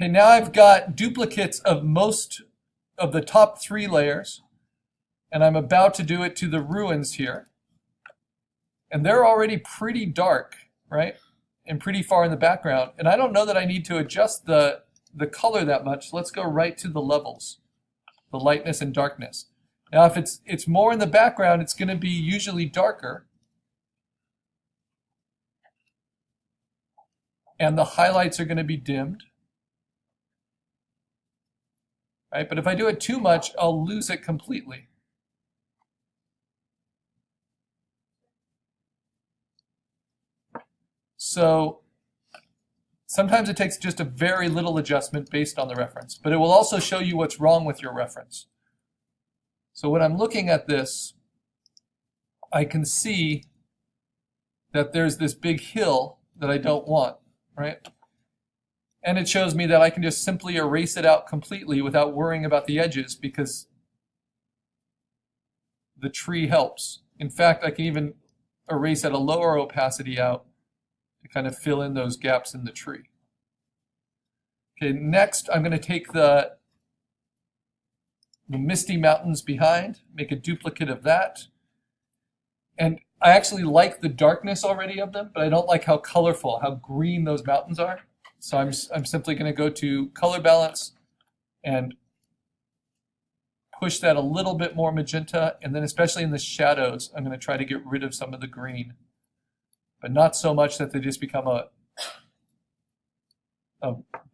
Okay, now I've got duplicates of most of the top 3 layers, and I'm about to do it to the ruins here. And they're already pretty dark, right? And pretty far in the background. And I don't know that I need to adjust the color that much. Let's go right to the levels, the lightness and darkness. Now, if it's more in the background, it's going to be usually darker. And the highlights are going to be dimmed. Right? But if I do it too much, I'll lose it completely. So sometimes it takes just a very little adjustment based on the reference, but it will also show you what's wrong with your reference. So when I'm looking at this, I can see that there's this big hill that I don't want, right? And it shows me that I can just simply erase it out completely without worrying about the edges because the tree helps. In fact, I can even erase at a lower opacity out to kind of fill in those gaps in the tree. Okay, next I'm going to take the misty mountains behind, make a duplicate of that. And I actually like the darkness already of them, but I don't like how colorful, how green those mountains are. So I'm simply going to go to color balance and push that a little bit more magenta, and then especially in the shadows, I'm going to try to get rid of some of the green, but not so much that they just become a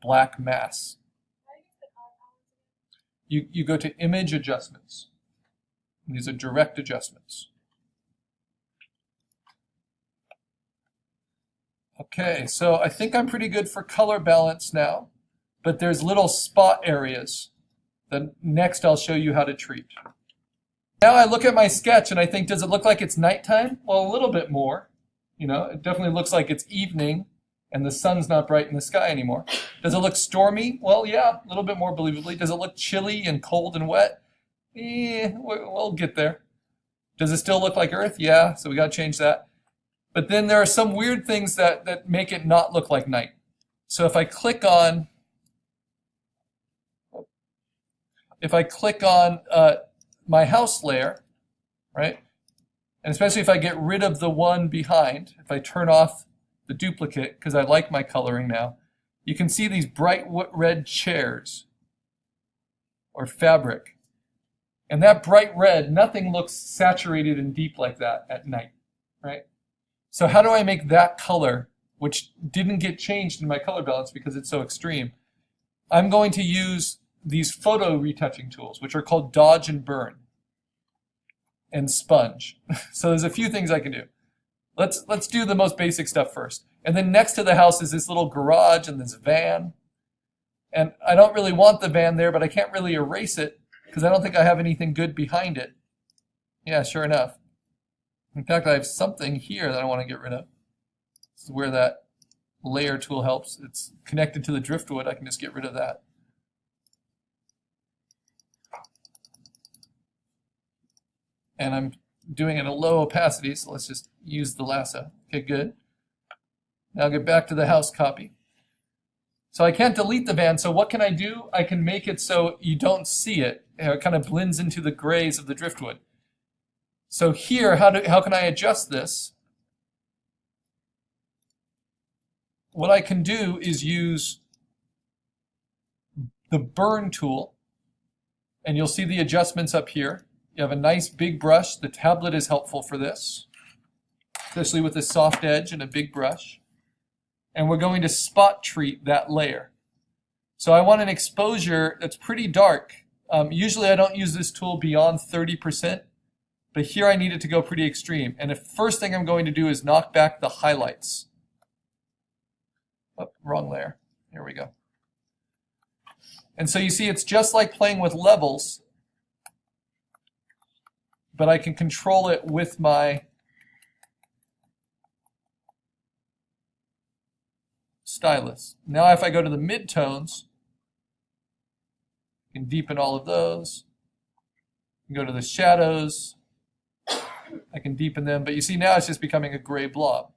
black mass. You go to image adjustments. These are direct adjustments. Okay, so I think I'm pretty good for color balance now, but there's little spot areas that next I'll show you how to treat. Now I look at my sketch and I think, does it look like it's nighttime? Well, a little bit more. You know, it definitely looks like it's evening and the sun's not bright in the sky anymore. Does it look stormy? Well, yeah, a little bit more believably. Does it look chilly and cold and wet? We'll get there. Does it still look like Earth? Yeah, so we got to change that. But then there are some weird things that make it not look like night. So if I click on my house layer, right, and especially if I get rid of the one behind, if I turn off the duplicate because I like my coloring now, you can see these bright red chairs or fabric. And that bright red, nothing looks saturated and deep like that at night, right? So how do I make that color, which didn't get changed in my color balance because it's so extreme? I'm going to use these photo retouching tools, which are called dodge and burn and sponge. So there's a few things I can do. Let's do the most basic stuff first. And then next to the house is this little garage and this van. And I don't really want the van there, but I can't really erase it because I don't think I have anything good behind it. Yeah, sure enough. In fact, I have something here that I want to get rid of. This is where that layer tool helps. It's connected to the driftwood. I can just get rid of that. And I'm doing it at a low opacity, so let's just use the lasso. Okay, good. Now I'll get back to the house copy. So I can't delete the van, so what can I do? I can make it so you don't see it. It kind of blends into the grays of the driftwood. So here, how can I adjust this? What I can do is use the burn tool, and you'll see the adjustments up here. You have a nice big brush. The tablet is helpful for this, especially with a soft edge and a big brush. And we're going to spot treat that layer. So I want an exposure that's pretty dark. Usually I don't use this tool beyond 30%. But here I need it to go pretty extreme. And the first thing I'm going to do is knock back the highlights. Oh, wrong layer. Here we go. And so you see it's just like playing with levels, but I can control it with my stylus. Now if I go to the midtones, I can deepen all of those. I can go to the shadows. I can deepen them, but you see now it's just becoming a gray blob.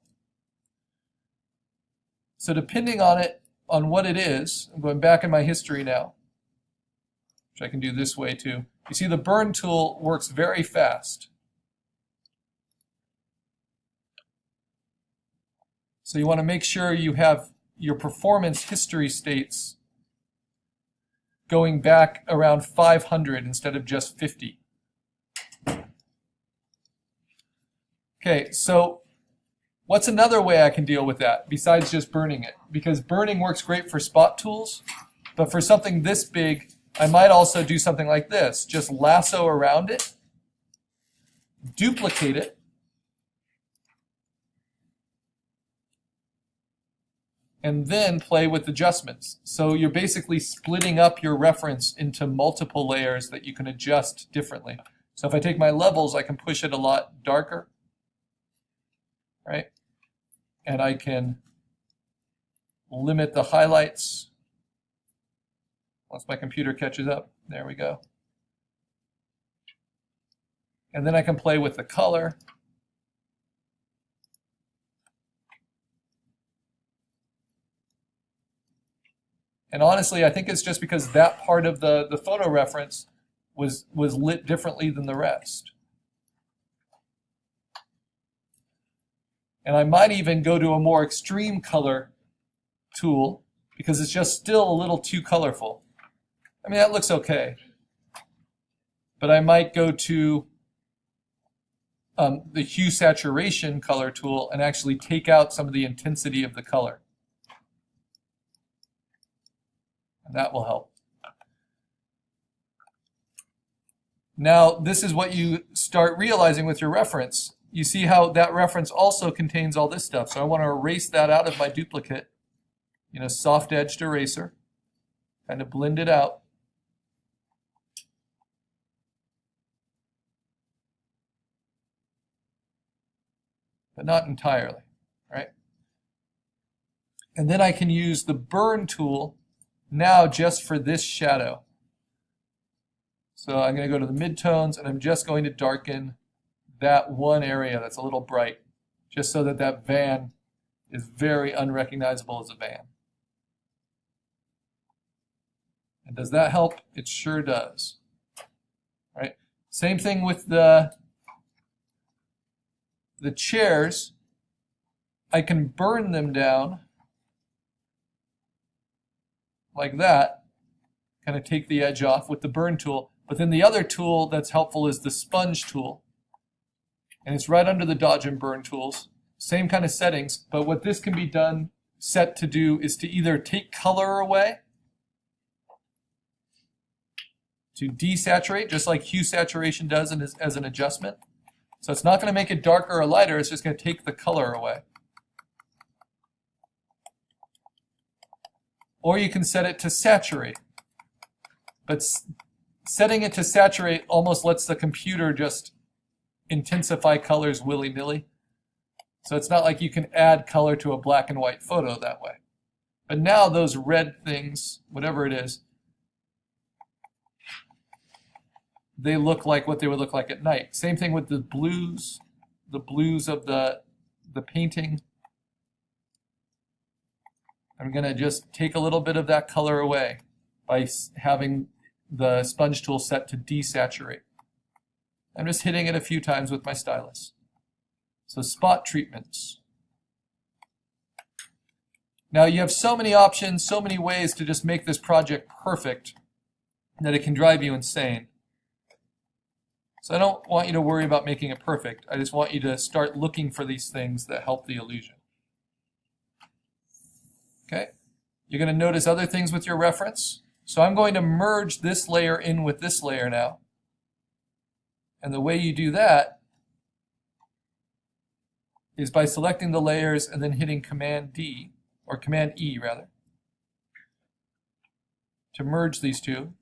So depending on it, on what it is. I'm going back in my history now, which I can do this way too. You see the burn tool works very fast. So you want to make sure you have your performance history states going back around 500 instead of just 50. Okay, so what's another way I can deal with that besides just burning it? Because burning works great for spot tools, but for something this big, I might also do something like this. Just lasso around it, duplicate it, and then play with adjustments. So you're basically splitting up your reference into multiple layers that you can adjust differently. So if I take my levels, I can push it a lot darker, right? And I can limit the highlights once my computer catches up. There we go. And then I can play with the color. And honestly, I think it's just because that part of the photo reference was lit differently than the rest. And I might even go to a more extreme color tool because it's just still a little too colorful. I mean, that looks okay. But I might go to the hue saturation color tool and actually take out some of the intensity of the color. And that will help. Now, this is what you start realizing with your reference. You see how that reference also contains all this stuff. So I want to erase that out of my duplicate. Soft edged eraser. Kind of blend it out. But not entirely, right? And then I can use the burn tool now just for this shadow. So I'm going to go to the midtones and I'm just going to darken that one area that's a little bright, just so that that van is very unrecognizable as a van. And does that help? It sure does. Right? Same thing with the chairs. I can burn them down like that, kind of take the edge off with the burn tool. But then the other tool that's helpful is the sponge tool. And it's right under the dodge and burn tools. Same kind of settings, but what this can be set to do is to either take color away, to desaturate, just like hue saturation does as an adjustment. So it's not going to make it darker or lighter, it's just going to take the color away. Or you can set it to saturate. But setting it to saturate almost lets the computer just intensify colors willy-nilly. So it's not like you can add color to a black and white photo that way. But now those red things, whatever it is, they look like what they would look like at night. Same thing with the blues of the painting. I'm going to just take a little bit of that color away by having the sponge tool set to desaturate. I'm just hitting it a few times with my stylus. So spot treatments. Now you have so many options, so many ways to just make this project perfect that it can drive you insane. So I don't want you to worry about making it perfect. I just want you to start looking for these things that help the illusion. Okay? You're going to notice other things with your reference. So I'm going to merge this layer in with this layer now. And the way you do that is by selecting the layers and then hitting Command D, or Command E rather, to merge these two.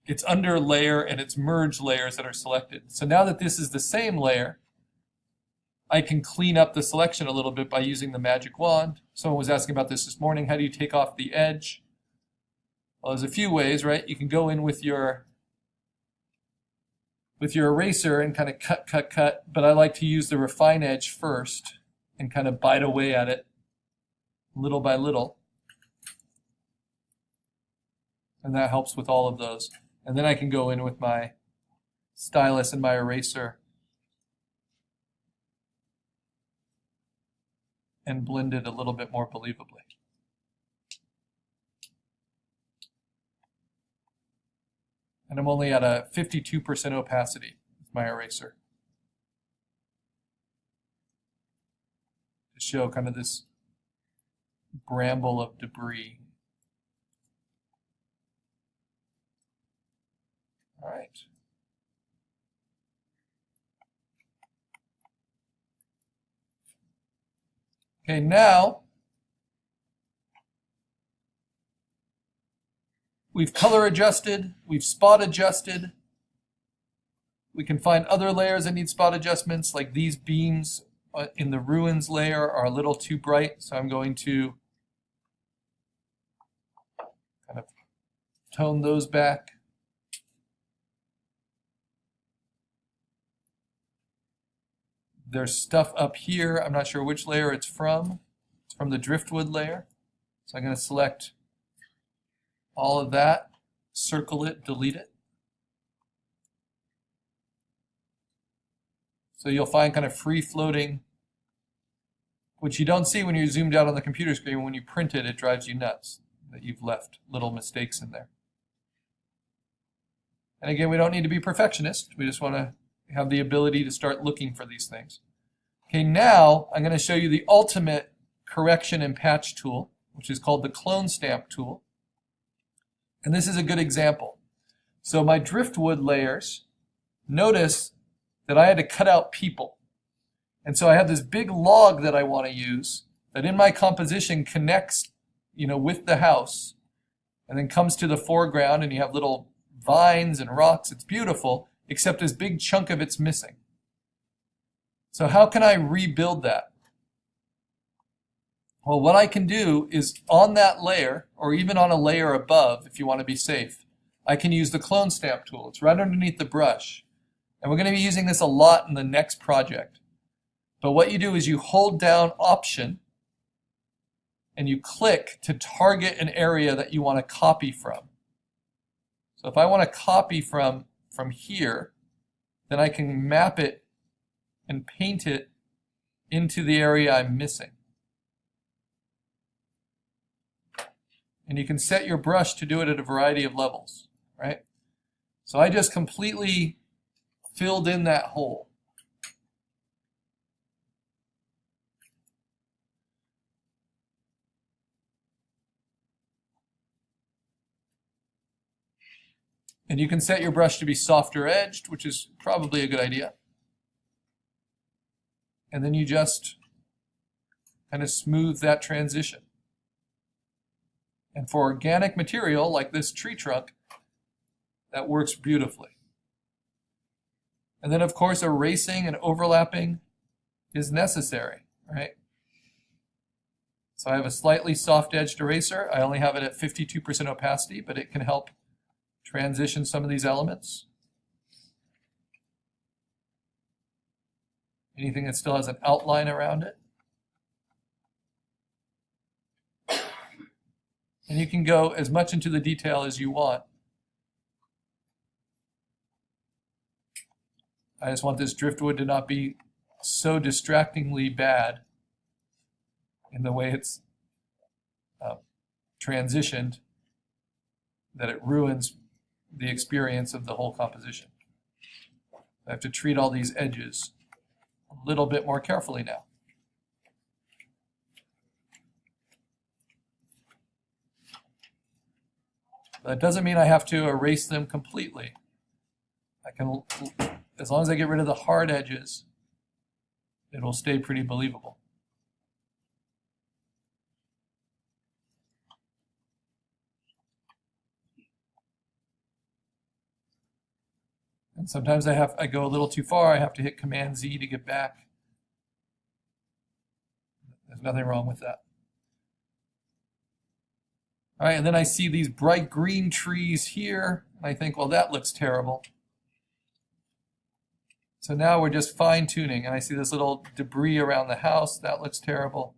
It's under layer and it's merge layers that are selected. So now that this is the same layer, I can clean up the selection a little bit by using the magic wand. Someone was asking about this morning. How do you take off the edge? Well, there's a few ways, right? You can go in with your eraser and kind of cut, but I like to use the refine edge first and kind of bite away at it little by little. And that helps with all of those. And then I can go in with my stylus and my eraser and blend it a little bit more believably. And I'm only at a 52% opacity with my eraser to show kind of this bramble of debris. All right. Okay, now we've color adjusted, we've spot adjusted. We can find other layers that need spot adjustments, like these beams in the ruins layer are a little too bright, so I'm going to kind of tone those back. There's stuff up here. I'm not sure which layer it's from. It's from the driftwood layer. So I'm going to select all of that, circle it, delete it. So you'll find kind of free-floating, which you don't see when you're zoomed out on the computer screen. When you print it, it drives you nuts that you've left little mistakes in there. And again, we don't need to be perfectionists. We just want to have the ability to start looking for these things. Okay, now I'm going to show you the ultimate correction and patch tool, which is called the clone stamp tool. And this is a good example. So my driftwood layers, notice that I had to cut out people. And so I have this big log that I want to use that in my composition connects, with the house and then comes to the foreground, and you have little vines and rocks. It's beautiful, except this big chunk of it's missing. So how can I rebuild that? Well, what I can do is on that layer, or even on a layer above, if you want to be safe, I can use the clone stamp tool. It's right underneath the brush. And we're going to be using this a lot in the next project. But what you do is you hold down Option, and you click to target an area that you want to copy from. So if I want to copy from here, then I can map it and paint it into the area I'm missing. And you can set your brush to do it at a variety of levels, right? So I just completely filled in that hole. And you can set your brush to be softer edged, which is probably a good idea. And then you just kind of smooth that transition. And for organic material like this tree trunk, that works beautifully. And then, of course, erasing and overlapping is necessary, right? So I have a slightly soft-edged eraser. I only have it at 52% opacity, but it can help transition some of these elements. Anything that still has an outline around it. And you can go as much into the detail as you want. I just want this driftwood to not be so distractingly bad in the way it's transitioned that it ruins the experience of the whole composition. I have to treat all these edges a little bit more carefully now. That doesn't mean I have to erase them completely. I can, as long as I get rid of the hard edges, it'll stay pretty believable. And sometimes I go a little too far. I have to hit Command Z to get back. There's nothing wrong with that. All right, and then I see these bright green trees here, and I think, well, that looks terrible. So now we're just fine-tuning, and I see this little debris around the house. That looks terrible.